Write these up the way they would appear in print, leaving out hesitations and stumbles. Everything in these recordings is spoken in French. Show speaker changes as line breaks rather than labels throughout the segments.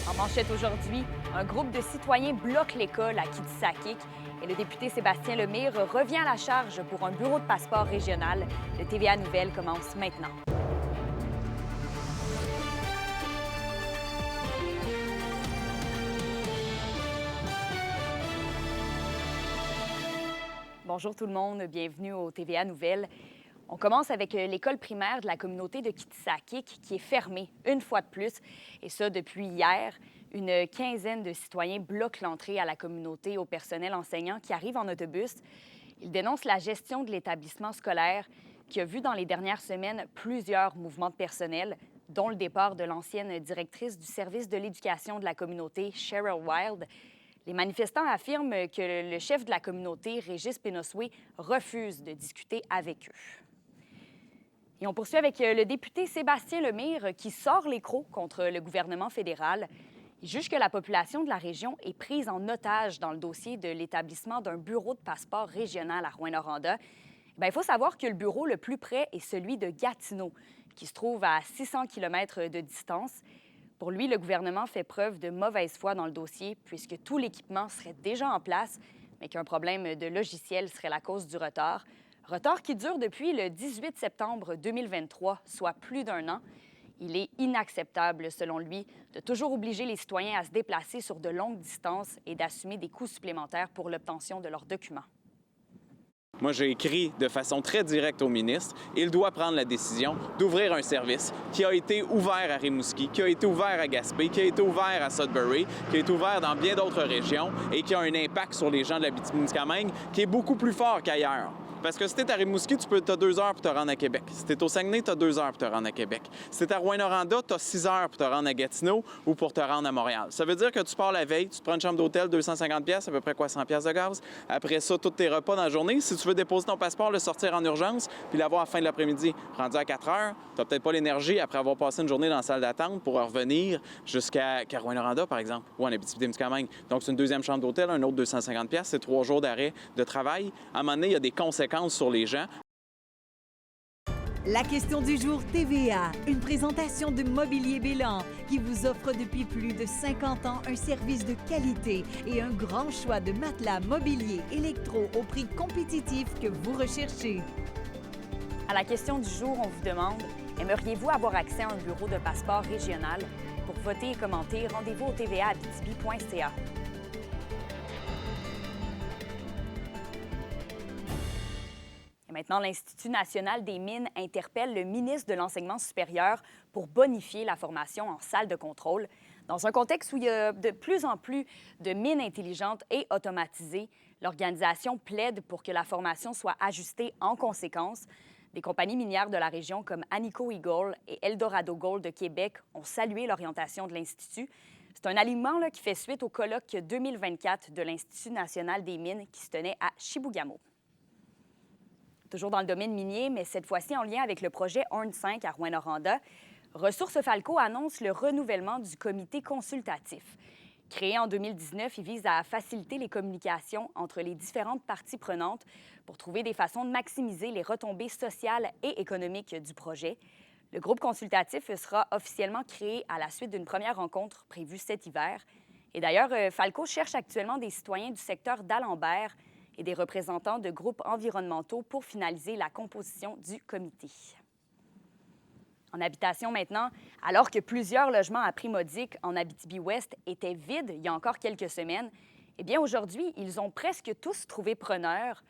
En manchette aujourd'hui, un groupe de citoyens bloque l'école à Kitsakik et le député Sébastien Lemire revient à la charge pour un bureau de passeport régional. Le TVA Nouvelles commence maintenant. Bonjour tout le monde, bienvenue au TVA Nouvelles. On commence avec l'école primaire de la communauté de Kitsakik qui est fermée une fois de plus, et ça depuis hier. Une quinzaine de citoyens bloquent l'entrée à la communauté au personnel enseignant qui arrive en autobus. Ils dénoncent la gestion de l'établissement scolaire qui a vu dans les dernières semaines plusieurs mouvements de personnel, dont le départ de l'ancienne directrice du service de l'éducation de la communauté, Cheryl Wild. Les manifestants affirment que le chef de la communauté, Régis Pénosoué, refuse de discuter avec eux. Et on poursuit avec le député Sébastien Lemire qui sort l'écrou contre le gouvernement fédéral. Il juge que la population de la région est prise en otage dans le dossier de l'établissement d'un bureau de passeport régional à Rouyn-Noranda. Il faut savoir que le bureau le plus près est celui de Gatineau, qui se trouve à 600 km de distance. Pour lui, le gouvernement fait preuve de mauvaise foi dans le dossier puisque tout l'équipement serait déjà en place, mais qu'un problème de logiciel serait la cause du retard. Retard qui dure depuis le 18 septembre 2023, soit plus d'un an. Il est inacceptable, selon lui, de toujours obliger les citoyens à se déplacer sur de longues distances et d'assumer des coûts supplémentaires pour l'obtention de leurs documents.
Moi, j'ai écrit de façon très directe au ministre. Il doit prendre la décision d'ouvrir un service qui a été ouvert à Rimouski, qui a été ouvert à Gaspé, qui a été ouvert à Sudbury, qui a été ouvert dans bien d'autres régions et qui a un impact sur les gens de l'Abitibi-Témiscamingue qui est beaucoup plus fort qu'ailleurs. Parce que si t'es à Rimouski, tu as 2 heures pour te rendre à Québec. Si t'es au Saguenay, tu as 2 heures pour te rendre à Québec. Si t'es à Rouyn-Noranda, tu as 6 heures pour te rendre à Gatineau ou pour te rendre à Montréal. Ça veut dire que tu pars la veille, tu te prends une chambre d'hôtel, 250$, à peu près quoi, 100$ de gaz. Après ça, tous tes repas dans la journée. Si tu veux déposer ton passeport, le sortir en urgence, puis l'avoir à la fin de l'après-midi, rendu à 4 heures, tu n'as peut-être pas l'énergie après avoir passé une journée dans la salle d'attente pour revenir jusqu'à Rouyn-Noranda, par exemple, ou en Abitibi-Témiscamingue. Donc, c'est une deuxième chambre d'hôtel, un autre 250$, c'est 3 jours d'arrêt de travail. À un moment donné, il y a des conséquences sur les gens.
La question du jour TVA, une présentation de Mobilier Bélan qui vous offre depuis plus de 50 ans un service de qualité et un grand choix de matelas mobilier électro au prix compétitif que vous recherchez.
À la question du jour, on vous demande « Aimeriez-vous avoir accès à un bureau de passeport régional? » Pour voter et commenter, rendez-vous au tvaabitibi.ca. Maintenant, l'Institut national des mines interpelle le ministre de l'Enseignement supérieur pour bonifier la formation en salle de contrôle. Dans un contexte où il y a de plus en plus de mines intelligentes et automatisées, l'organisation plaide pour que la formation soit ajustée en conséquence. Des compagnies minières de la région comme Anico Eagle et Eldorado Gold de Québec ont salué l'orientation de l'Institut. C'est un alignement qui fait suite au colloque 2024 de l'Institut national des mines qui se tenait à Chibougamau. Toujours dans le domaine minier, mais cette fois-ci en lien avec le projet ORN 5 à Rouyn-Noranda, Ressources Falco annonce le renouvellement du comité consultatif. Créé en 2019, il vise à faciliter les communications entre les différentes parties prenantes pour trouver des façons de maximiser les retombées sociales et économiques du projet. Le groupe consultatif sera officiellement créé à la suite d'une première rencontre prévue cet hiver. Et d'ailleurs, Falco cherche actuellement des citoyens du secteur d'Alembert et des représentants de groupes environnementaux pour finaliser la composition du comité. En habitation maintenant, alors que plusieurs logements à prix modique en Abitibi-Ouest étaient vides il y a encore quelques semaines, eh bien aujourd'hui, ils ont presque tous trouvé preneur.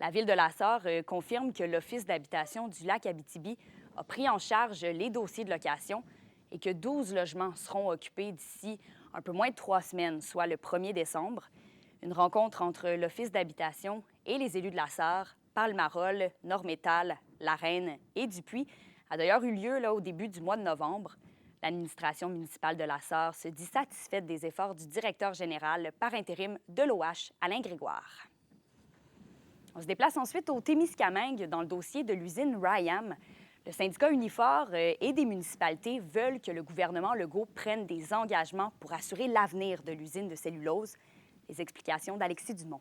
La Ville de la Sarre confirme que l'Office d'habitation du lac Abitibi a pris en charge les dossiers de location et que 12 logements seront occupés d'ici un peu moins de 3 semaines, soit le 1er décembre. Une rencontre entre l'Office d'habitation et les élus de la Sarre, Palmarol, Nord-Métal, La Reine et Dupuis a d'ailleurs eu lieu au début du mois de novembre. L'administration municipale de la Sarre se dit satisfaite des efforts du directeur général par intérim de l'OH, Alain Grégoire. On se déplace ensuite au Témiscamingue dans le dossier de l'usine Ryam. Le syndicat Unifor et des municipalités veulent que le gouvernement Legault prenne des engagements pour assurer l'avenir de l'usine de cellulose. Les explications d'Alexis Dumont.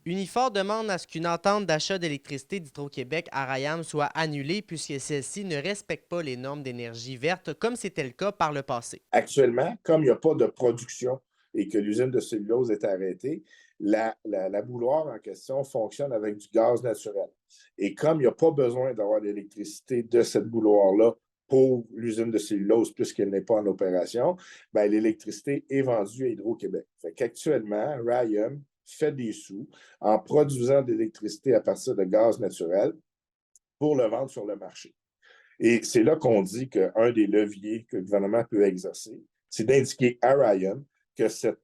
Unifor demande à ce qu'une entente d'achat d'électricité d'Hydro-Québec à Rayam soit annulée puisque celle-ci ne respecte pas les normes d'énergie verte comme c'était le cas par le passé.
Actuellement, comme il n'y a pas de production et que l'usine de cellulose est arrêtée, la bouilloire en question fonctionne avec du gaz naturel. Et comme il n'y a pas besoin d'avoir l'électricité de cette bouilloire-là pour l'usine de cellulose puisqu'elle n'est pas en opération, bien, l'électricité est vendue à Hydro-Québec. Fait qu'actuellement, Rayam fait des sous en produisant de l'électricité à partir de gaz naturel pour le vendre sur le marché. Et c'est là qu'on dit qu'un des leviers que le gouvernement peut exercer, c'est d'indiquer à Rayam que cet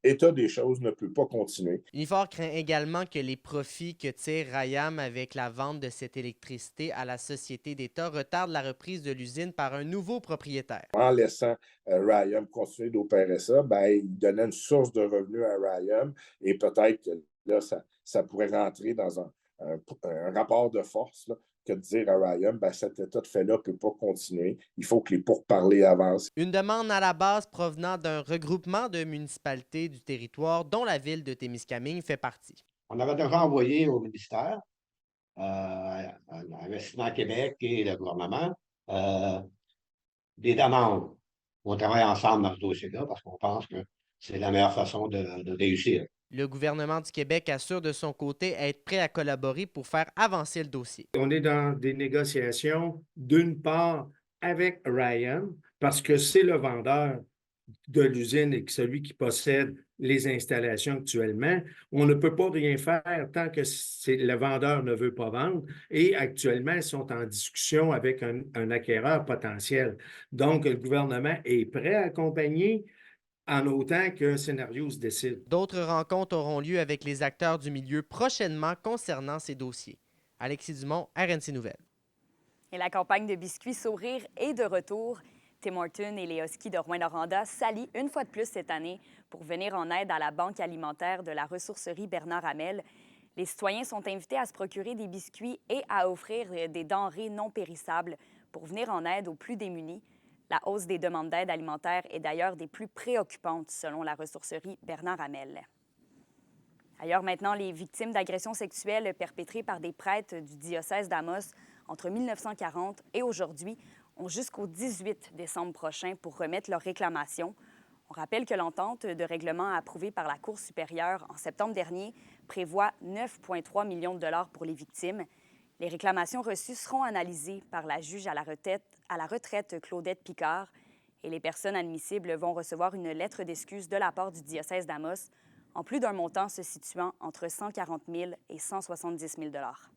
état des choses ne peut pas continuer.
Unifor craint également que les profits que tire Rayam avec la vente de cette électricité à la société d'État retardent la reprise de l'usine par un nouveau propriétaire.
En laissant Rayam continuer d'opérer ça, ben, il donnait une source de revenus à Rayam et peut-être que là, ça pourrait rentrer dans un rapport de force là, que de dire à Rayam, ben, cet état de fait-là ne peut pas continuer. Il faut que les pourparlers avancent.
Une demande à la base provenant d'un regroupement de municipalités du territoire dont la ville de Témiscamingue fait partie.
On avait déjà envoyé au ministère, à l'Investissement Québec et le gouvernement, des demandes. On travaille ensemble dans ce dossier-là parce qu'on pense que c'est la meilleure façon de réussir.
Le gouvernement du Québec assure de son côté être prêt à collaborer pour faire avancer le dossier.
On est dans des négociations, d'une part, avec Rayam, parce que c'est le vendeur de l'usine et celui qui possède les installations actuellement. On ne peut pas rien faire tant que le vendeur ne veut pas vendre et actuellement, ils sont en discussion avec un acquéreur potentiel. Donc, le gouvernement est prêt à accompagner en autant qu'un scénario se décide.
D'autres rencontres auront lieu avec les acteurs du milieu prochainement concernant ces dossiers. Alexis Dumont, RNC Nouvelles.
Et la campagne de biscuits Sourire est de retour. Tim Hortons et les Huskies de Rouyn-Noranda s'allient une fois de plus cette année pour venir en aide à la banque alimentaire de la ressourcerie Bernard Hamel. Les citoyens sont invités à se procurer des biscuits et à offrir des denrées non périssables pour venir en aide aux plus démunis. La hausse des demandes d'aide alimentaire est d'ailleurs des plus préoccupantes selon la ressourcerie Bernard Hamel. Ailleurs maintenant, les victimes d'agressions sexuelles perpétrées par des prêtres du diocèse d'Amos entre 1940 et aujourd'hui ont jusqu'au 18 décembre prochain pour remettre leurs réclamations. On rappelle que l'entente de règlement approuvée par la Cour supérieure en septembre dernier prévoit 9,3 millions de dollars pour les victimes. Les réclamations reçues seront analysées par la juge à la retraite Claudette Picard et les personnes admissibles vont recevoir une lettre d'excuse de la part du diocèse d'Amos, en plus d'un montant se situant entre 140 000 et 170 000 dollars.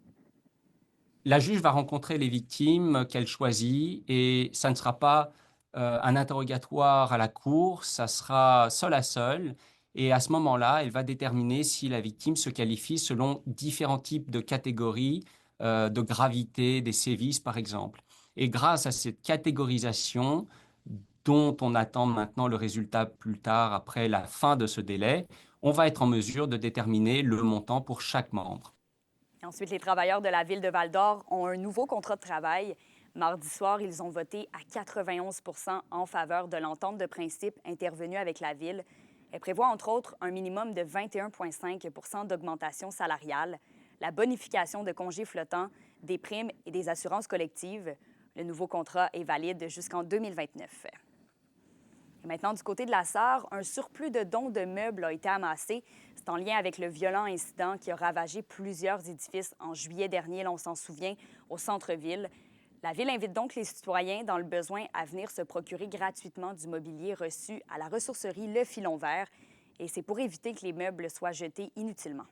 La juge va rencontrer les victimes qu'elle choisit et ça ne sera pas un interrogatoire à la cour, ça sera seul à seul. Et à ce moment-là, elle va déterminer si la victime se qualifie selon différents types de catégories de gravité des sévices, par exemple. Et grâce à cette catégorisation, dont on attend maintenant le résultat plus tard, après la fin de ce délai, on va être en mesure de déterminer le montant pour chaque membre.
Et ensuite, les travailleurs de la ville de Val-d'Or ont un nouveau contrat de travail. Mardi soir, ils ont voté à 91 % en faveur de l'entente de principe intervenue avec la ville. Elle prévoit, entre autres, un minimum de 21,5 % d'augmentation salariale, la bonification de congés flottants, des primes et des assurances collectives. Le nouveau contrat est valide jusqu'en 2029. Et maintenant, du côté de la Sarre, un surplus de dons de meubles a été amassé. C'est en lien avec le violent incident qui a ravagé plusieurs édifices en juillet dernier, là, on s'en souvient, au centre-ville. La Ville invite donc les citoyens dans le besoin à venir se procurer gratuitement du mobilier reçu à la ressourcerie Le Filon Vert. Et c'est pour éviter que les meubles soient jetés inutilement.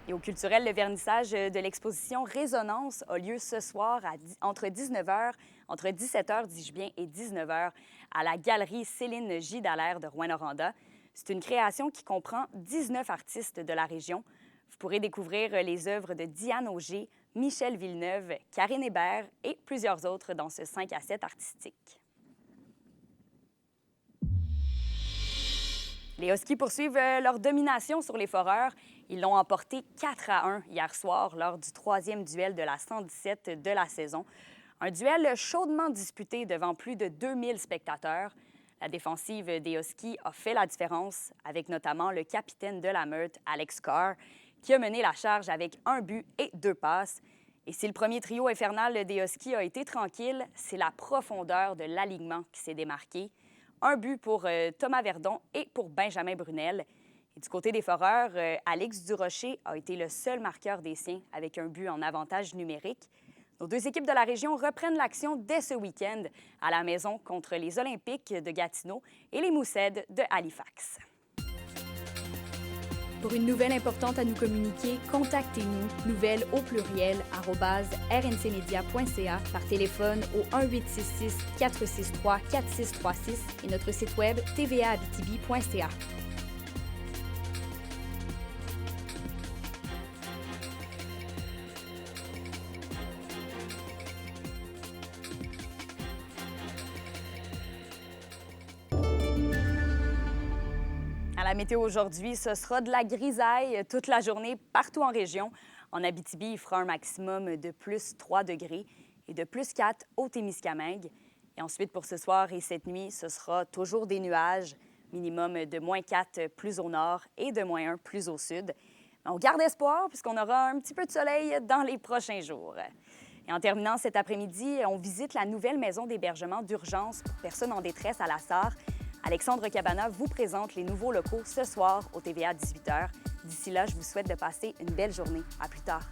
Et au culturel, le vernissage de l'exposition Résonance a lieu ce soir entre 17h, dis-je bien, et 19h à la galerie Céline J. Dallaire de Rouyn-Noranda. C'est une création qui comprend 19 artistes de la région. Vous pourrez découvrir les œuvres de Diane Auger, Michel Villeneuve, Karine Hébert et plusieurs autres dans ce 5 à 7 artistique. Les Huskies poursuivent leur domination sur les Foreurs. Ils l'ont emporté 4-1 hier soir lors du 3e duel de la 117 de la saison. Un duel chaudement disputé devant plus de 2000 spectateurs. La défensive des Huskies a fait la différence avec notamment le capitaine de la meute, Alex Carr, qui a mené la charge avec 1 but et 2 passes. Et si le premier trio infernal des Huskies a été tranquille, c'est la profondeur de l'alignement qui s'est démarqué. 1 but pour Thomas Verdon et pour Benjamin Brunel. Et du côté des Foreurs, Alex Durocher a été le seul marqueur des siens avec un but en avantage numérique. Nos 2 équipes de la région reprennent l'action dès ce week-end à la maison contre les Olympiques de Gatineau et les Mooseheads de Halifax.
Pour une nouvelle importante à nous communiquer, contactez-nous, nouvelles au pluriel @rncmedia.ca, par téléphone au 1-866-463-4636 et notre site web tvaabitibi.ca.
À la météo aujourd'hui, ce sera de la grisaille toute la journée partout en région. En Abitibi, il fera un maximum de plus 3 degrés et de plus 4 au Témiscamingue. Et ensuite, pour ce soir et cette nuit, ce sera toujours des nuages, minimum de moins 4 plus au nord et de moins 1 plus au sud. Mais on garde espoir puisqu'on aura un petit peu de soleil dans les prochains jours. Et en terminant cet après-midi, on visite la nouvelle maison d'hébergement d'urgence pour personnes en détresse à la Sarre. Alexandre Cabana vous présente les nouveaux locaux ce soir au TVA 18h. D'ici là, je vous souhaite de passer une belle journée. À plus tard.